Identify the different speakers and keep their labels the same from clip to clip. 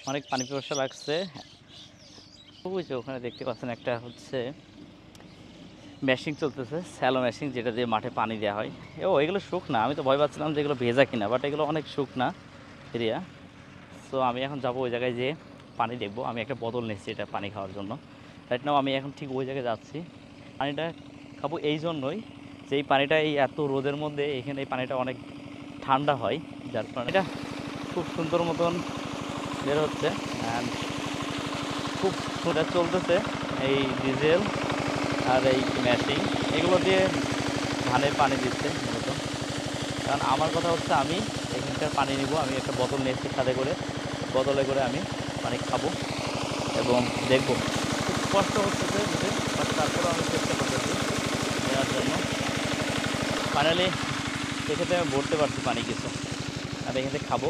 Speaker 1: অনেক পানি পিপাসা লাগছে। ওই যে ওখানে দেখতে পাচ্ছেন একটা হচ্ছে মেশিন চলতেছে, স্যালো মেশিন, যেটা দিয়ে মাঠে পানি দেওয়া হয়। এগুলো শুকনা, আমি তো ভয় পাচ্ছিলাম যে এগুলো ভেজা কিনা, বাট এগুলো অনেক শুকনা এরিয়া। সো আমি এখন যাবো ওই জায়গায় যেয়ে পানি দেখবো। আমি একটা বোতল নিচ্ছি এটা পানি খাওয়ার জন্য। রাইট নাও আমি এখন ঠিক ওই জায়গায় যাচ্ছি। পানিটা খাবো এই জন্যই যে এই পানিটা এই এত রোদের মধ্যে এখানে এই পানিটা অনেক ঠান্ডা হয়, যার কারণে এটা খুব সুন্দর মতন বের হচ্ছে। অ্যান্ড খুব সুন্দর চলতেছে এই ডিজেল আর এই মেশিন, এগুলো দিয়ে ধানে পানি দিচ্ছে মূলত। কারণ আমার কথা হচ্ছে আমি এখানকার পানি নিব, আমি একটা বোতল নিয়েছি সাথে করে, বোতলে করে আমি পানি খাবো এবং দেখবো। খুব কষ্ট হচ্ছে বুঝে, বাট তারপরেও আমি চেষ্টা করতেছি নেওয়ার জন্য। ফাইনালি এক্ষেত্রে আমি ভরতে পারছি পানি কিছু, আর এখান থেকে খাবো।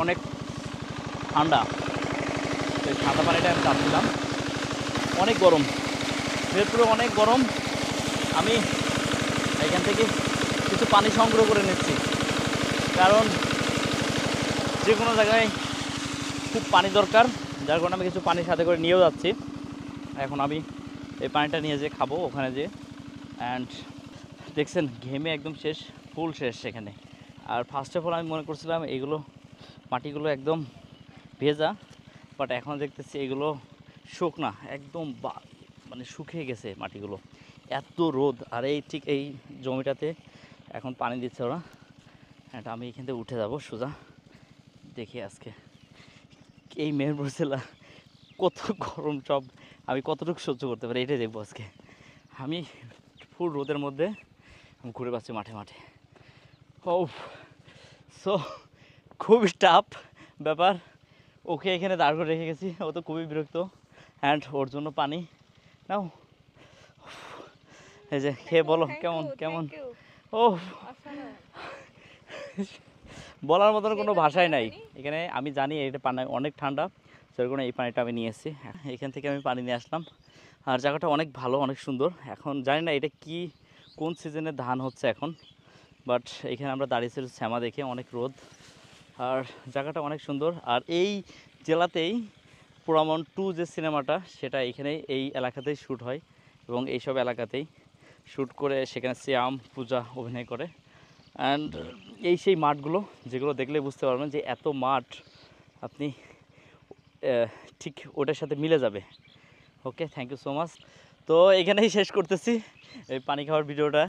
Speaker 1: অনেক ঠান্ডা, এই ঠান্ডা পানিটা আমি চাচ্ছিলাম। অনেক গরম, মেহেরপুরে অনেক গরম। আমি এখান থেকে কিছু পানি সংগ্রহ করে নিচ্ছি, কারণ যে কোনো জায়গায় খুব পানি দরকার, যার কারণে আমি কিছু পানি সাথে করে নিয়েও যাচ্ছি। এখন আমি এই পানিটা নিয়ে যেয়ে খাবো ওখানে যেয়ে। অ্যান্ড দেখছেন ঘেমে একদম শেষ, ফুল শেষ সেখানে। আর ফার্স্ট অফ অল আমি মনে করছিলাম এগুলো মাটিগুলো একদম ভেজা, বাট এখন দেখতেছি এগুলো শুকনা একদম, মানে শুকিয়ে গেছে মাটিগুলো, এত রোদ। আর এই ঠিক এই জমিটাতে এখন পানি দিচ্ছে ওরা। হ্যাঁ, আমি এখান থেকে উঠে যাব সোজা। দেখি আজকে এই মেহেরপুর জেলা কত গরম, সব আমি কতটুকু সহ্য করতে পারি এটাই দেখবো আজকে। আমি ফুল রোদের মধ্যে আমি ঘুরে পাচ্ছি মাঠে মাঠে। ও সো খুবই টাফ ব্যাপার। ওকে এখানে দাঁড় করে রেখে গেছি, ও তো খুবই বিরক্ত। অ্যান্ড ওর জন্য পানি নাও। এই যে খেয়ে বলো কেমন কেমন। ও বলার মতন কোনো ভাষাই নাই এখানে। আমি জানি এটা পানি অনেক ঠান্ডা, সেরকম এই পানিটা আমি নিয়ে এসেছি। এখান থেকে আমি পানি নিয়ে আসলাম। আর জায়গাটা অনেক ভালো, অনেক সুন্দর। এখন জানি না এটা কি, কোন সিজনে ধান হচ্ছে এখন, বাট এখানে আমরা দাঁড়িয়েছি শ্যামা দেখে, অনেক রোদ। আর জায়গাটা অনেক সুন্দর। আর এই জেলাতেই পোড়ামন 2 যে সিনেমাটা, সেটা এখানেই এই এলাকাতেই শ্যুট হয়, এবং এইসব এলাকাতেই শ্যুট করে সেখানে শ্যাম পূজা অভিনয় করে। অ্যান্ড এই সেই মাঠগুলো যেগুলো দেখলে বুঝতে পারবেন যে এত মাঠ আপনি ঠিক ওটার সাথে মিলে যাবে। ওকে, থ্যাংক ইউ সো মাচ। তো এখানেই শেষ করতেছি এই পানি খাওয়ার ভিডিওটা।